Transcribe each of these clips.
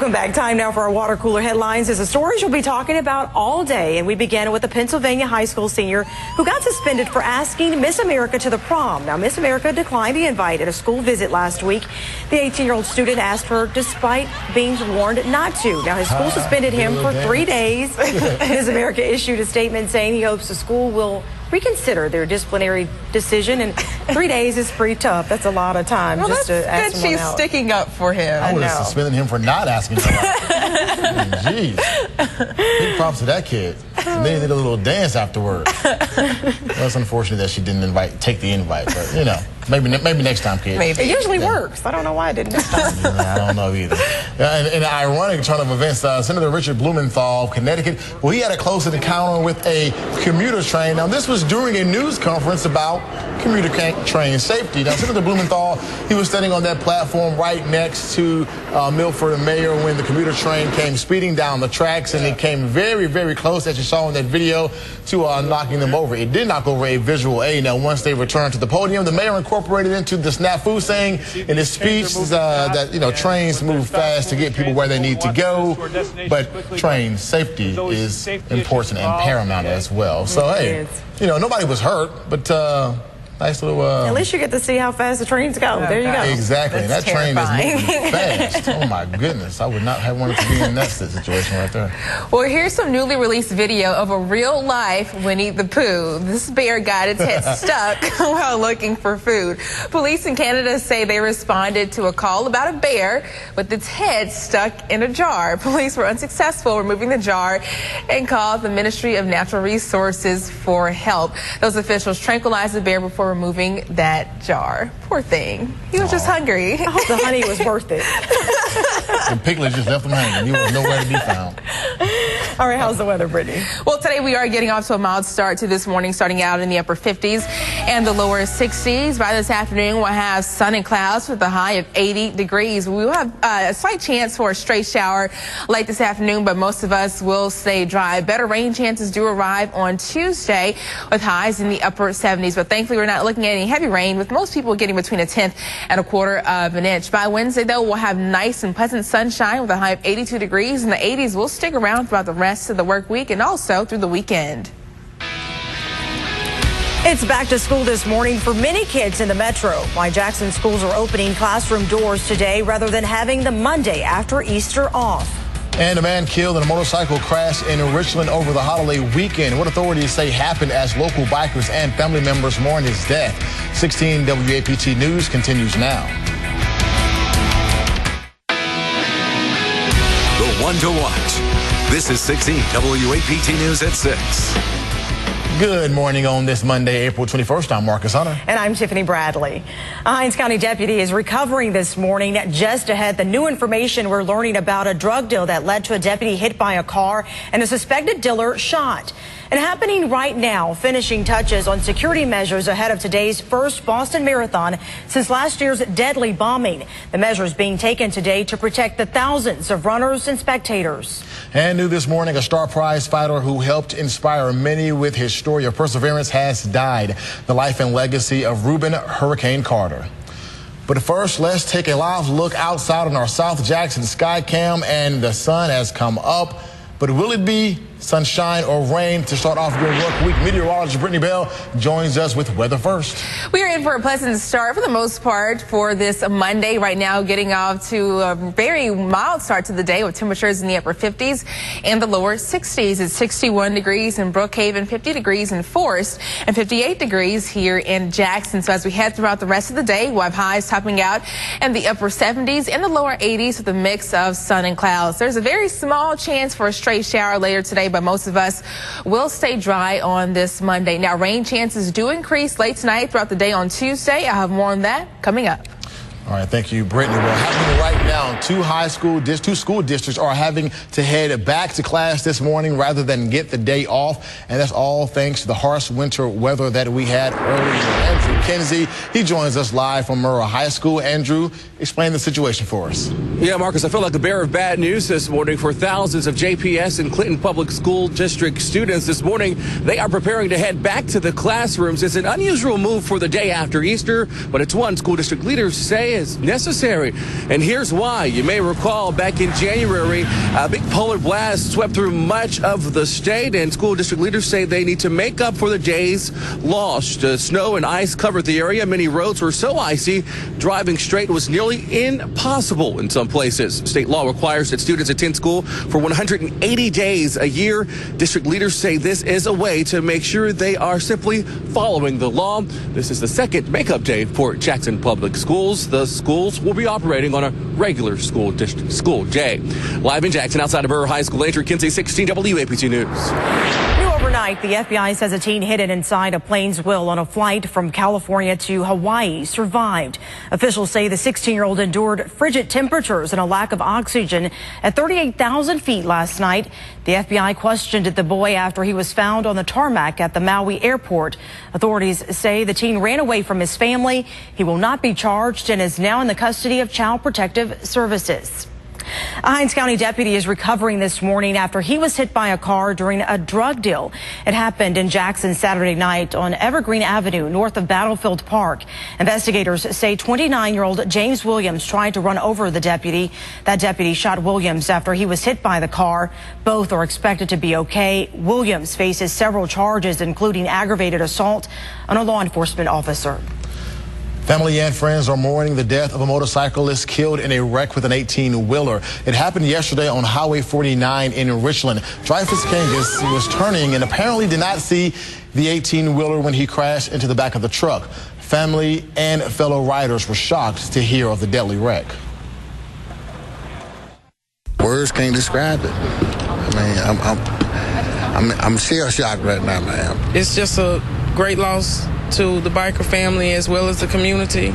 Welcome back. Time now for our water cooler headlines. As the stories you'll be talking about all day. And we begin with a Pennsylvania high school senior who got suspended for asking Miss America to the prom. Now, Miss America declined the invite at a school visit last week. The 18-year-old student asked her despite being warned not to. Now, his school suspended him for 3 days. Miss America issued a statement saying he hopes the school will reconsider their disciplinary decision, and 3 days is pretty tough. That's a lot of time just to ask someone out. She's sticking up for him. I would have suspended him for not asking her out. Jeez. Big props to that kid. And then they did a little dance afterwards. Well, it's unfortunate that she didn't take the invite, but you know, maybe next time, kid. Maybe. It usually works. I don't know why it didn't this time. I don't know either. In an ironic turn of events, Senator Richard Blumenthal of Connecticut, well, he had a close encounter with a commuter train. Now, this was during a news conference about commuter train safety. Now, Senator Blumenthal, he was standing on that platform right next to Milford and Mayor when the commuter train came speeding down the tracks, and it came very, very close, as you saw in that video, to knocking them over. It did knock over a visual aid. Now, once they returned to the podium, the mayor incorporated into the snafu, saying in his speech that, you know, trains move fast to get people where they need to go, but train safety is important and paramount as well. So, hey, you know, nobody was hurt, but nice little... At least you get to see how fast the trains go. There you go. Exactly. That's that train is moving fast. Oh, my goodness. I would not have wanted to be in that situation right there. Well, here's some newly released video of a real-life Winnie the Pooh. This bear got its head stuck while looking for food. Police in Canada say they responded to a call about a bear with its head stuck in a jar. Police were unsuccessful removing the jar and called the Ministry of Natural Resources for help. Those officials tranquilized the bear before removing that jar. Poor thing. He was just hungry. I hope the honey was worth it. The Piglet just left him hanging. He was nowhere to be found. All right, how's the weather, Brittany? Well, today we are getting off to a mild start to this morning, starting out in the upper 50s and the lower 60s. By this afternoon, we'll have sun and clouds with a high of 80 degrees. We will have a slight chance for a stray shower late this afternoon, but most of us will stay dry. Better rain chances do arrive on Tuesday with highs in the upper 70s, but thankfully we're not looking at any heavy rain, with most people getting between 1/10 and 1/4 of an inch. By Wednesday, though, we'll have nice and pleasant sunshine with a high of 82 degrees, and the 80s will stick around throughout the rest of the work week and also through the weekend. It's back to school this morning for many kids in the metro. Why Jackson schools are opening classroom doors today rather than having the Monday after Easter off. And a man killed in a motorcycle crash in Richland over the holiday weekend. What authorities say happened as local bikers and family members mourn his death. 16 WAPT News continues now. The one to watch. This is 16 WAPT News at 6. Good morning on this Monday, April 21st. I'm Marcus Hunter. And I'm Tiffany Bradley. A Hinds County deputy is recovering this morning. Just ahead, the new information we're learning about a drug deal that led to a deputy hit by a car and a suspected dealer shot. And happening right now, finishing touches on security measures ahead of today's first Boston Marathon since last year's deadly bombing. The measures being taken today to protect the thousands of runners and spectators. And new this morning, a Star Prize fighter who helped inspire many with his story of perseverance has died. The life and legacy of Reuben Hurricane Carter. But first, let's take a live look outside on our South Jackson Skycam, and the sun has come up. But will it be sunshine or rain to start off your work week? Meteorologist Brittany Bell joins us with weather first. We are in for a pleasant start for the most part for this Monday. Right now, getting off to a very mild start to the day with temperatures in the upper 50s and the lower 60s. It's 61 degrees in Brookhaven, 50 degrees in Forest, and 58 degrees here in Jackson. So as we head throughout the rest of the day, we'll have highs topping out in the upper 70s and the lower 80s with a mix of sun and clouds. There's a very small chance for a stray shower later today, but most of us will stay dry on this Monday. Now, rain chances do increase late tonight throughout the day on Tuesday. I'll have more on that coming up. All right, thank you, Brittany. Well, happening right now, two school districts are having to head back to class this morning rather than get the day off, and that's all thanks to the harsh winter weather that we had earlier. Andrew Kinsey, he joins us live from Murrah High School. Andrew, explain the situation for us. Yeah, Marcus, I feel like the bearer of bad news this morning for thousands of JPS and Clinton Public School District students. This morning, they are preparing to head back to the classrooms. It's an unusual move for the day after Easter, but it's one school district leaders say day is necessary. And here's why. You may recall back in January, a big polar blast swept through much of the state, and school district leaders say they need to make up for the days lost. Snow and ice covered the area. Many roads were so icy, driving straight was nearly impossible in some places. State law requires that students attend school for 180 days a year. District leaders say this is a way to make sure they are simply following the law. This is the second makeup day for Jackson Public Schools. The schools will be operating on a regular school day. Live in Jackson, outside of Burr High School, Andrew Kinsey, 16 WAPT News. New overnight, the FBI says a teen hidden inside a plane's wheel on a flight from California to Hawaii survived. Officials say the 16-year-old endured frigid temperatures and a lack of oxygen at 38,000 feet last night. The FBI questioned the boy after he was found on the tarmac at the Maui airport. Authorities say the teen ran away from his family. He will not be charged and is now in the custody of Child Protective Services. A Hinds County deputy is recovering this morning after he was hit by a car during a drug deal. It happened in Jackson Saturday night on Evergreen Avenue, north of Battlefield Park. Investigators say 29-year-old James Williams tried to run over the deputy. That deputy shot Williams after he was hit by the car. Both are expected to be okay. Williams faces several charges, including aggravated assault on a law enforcement officer. Family and friends are mourning the death of a motorcyclist killed in a wreck with an 18-wheeler. It happened yesterday on Highway 49 in Richland. Dreyfus Kangas was turning and apparently did not see the 18-wheeler when he crashed into the back of the truck. Family and fellow riders were shocked to hear of the deadly wreck. Words can't describe it. I mean, I'm shell shocked right now, man. It's just a great loss to the biker family as well as the community.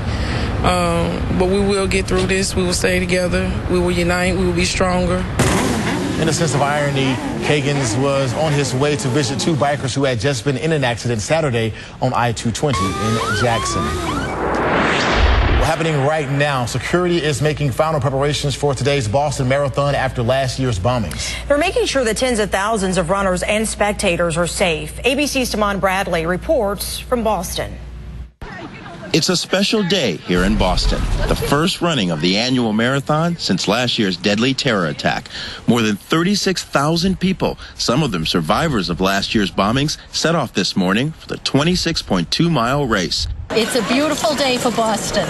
But we will get through this. We will stay together. We will unite. We will be stronger. In a sense of irony, Kagans was on his way to visit two bikers who had just been in an accident Saturday on I-220 in Jackson. Happening right now, security is making final preparations for today's Boston Marathon after last year's bombings. They're making sure that tens of thousands of runners and spectators are safe. ABC's Tamon Bradley reports from Boston. It's a special day here in Boston, the first running of the annual marathon since last year's deadly terror attack. More than 36,000 people, some of them survivors of last year's bombings, set off this morning for the 26.2-mile race. It's a beautiful day for Boston.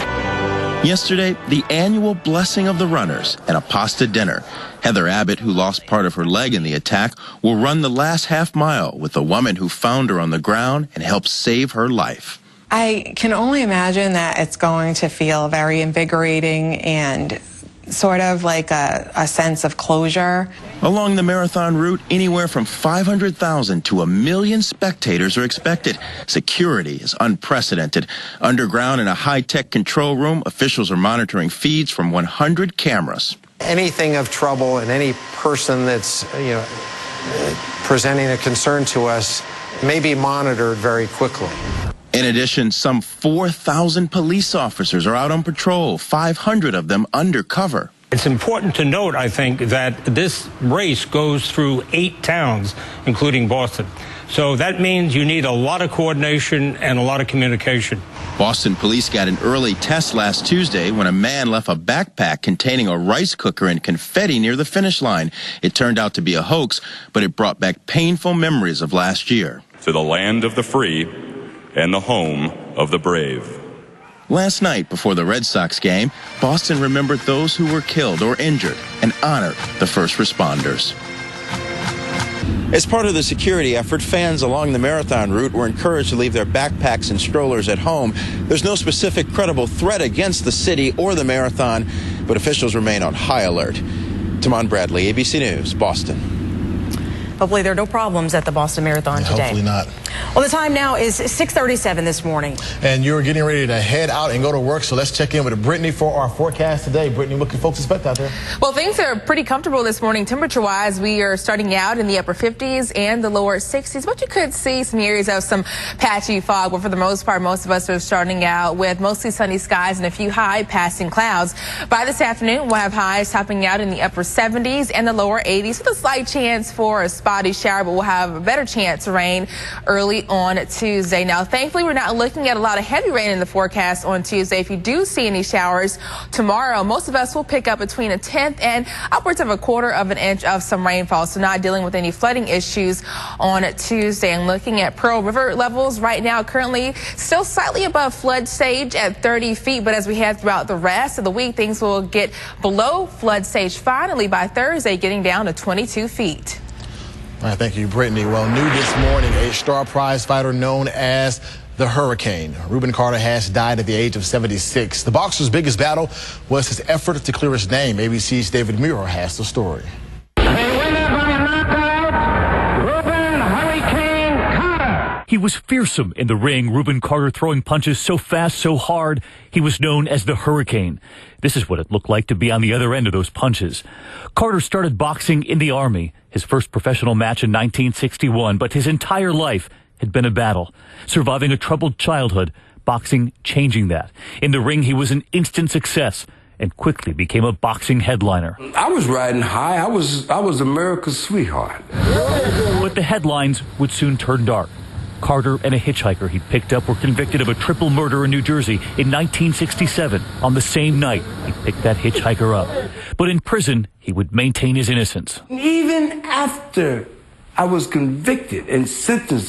Yesterday, the annual blessing of the runners and a pasta dinner. Heather Abbott, who lost part of her leg in the attack, will run the last half mile with the woman who found her on the ground and helped save her life. I can only imagine that it's going to feel very invigorating and sort of like a sense of closure. Along the marathon route, anywhere from 500,000 to 1 million spectators are expected. Security is unprecedented. Underground in a high-tech control room, officials are monitoring feeds from 100 cameras. Anything of trouble and any person that's, presenting a concern to us may be monitored very quickly. In addition, some 4,000 police officers are out on patrol, 500 of them undercover. It's important to note, I think, that this race goes through 8 towns, including Boston. So that means you need a lot of coordination and a lot of communication. Boston police got an early test last Tuesday when a man left a backpack containing a rice cooker and confetti near the finish line. It turned out to be a hoax, but it brought back painful memories of last year. To the land of the free and the home of the brave. Last night, before the Red Sox game, Boston remembered those who were killed or injured and honored the first responders. As part of the security effort, fans along the marathon route were encouraged to leave their backpacks and strollers at home. There's no specific credible threat against the city or the marathon, but officials remain on high alert. Tamon Bradley, ABC News, Boston. Hopefully there are no problems at the Boston Marathon today. Hopefully not. Well, the time now is 6:37 this morning. And you're getting ready to head out and go to work, so let's check in with Brittany for our forecast today. Brittany, what can folks expect out there? Well, things are pretty comfortable this morning. Temperature-wise, we are starting out in the upper 50s and the lower 60s, but you could see some areas of some patchy fog. But for the most part, most of us are starting out with mostly sunny skies and a few high passing clouds. By this afternoon, we'll have highs topping out in the upper 70s and the lower 80s with a slight chance for a spot spotty shower, but we'll have a better chance of rain early on Tuesday. Now, thankfully, we're not looking at a lot of heavy rain in the forecast on Tuesday. If you do see any showers tomorrow, most of us will pick up between a tenth and upwards of a quarter of an inch of some rainfall, so not dealing with any flooding issues on Tuesday. And looking at Pearl River levels right now, currently still slightly above flood stage at 30 feet, but as we head throughout the rest of the week, things will get below flood stage finally by Thursday, getting down to 22 feet. All right, thank you, Brittany. Well, new this morning, a star prize fighter known as the Hurricane, Rubin Carter, has died at the age of 76. The boxer's biggest battle was his effort to clear his name. ABC's David Muir has the story. He was fearsome in the ring, Rubin Carter throwing punches so fast, so hard, he was known as the Hurricane. This is what it looked like to be on the other end of those punches. Carter started boxing in the Army, his first professional match in 1961, but his entire life had been a battle. Surviving a troubled childhood, boxing changing that. In the ring, he was an instant success and quickly became a boxing headliner. I was riding high. I was America's sweetheart. But the headlines would soon turn dark. Carter and a hitchhiker he picked up were convicted of a triple murder in New Jersey in 1967. On the same night, he picked that hitchhiker up. But in prison, he would maintain his innocence. Even after I was convicted and sentenced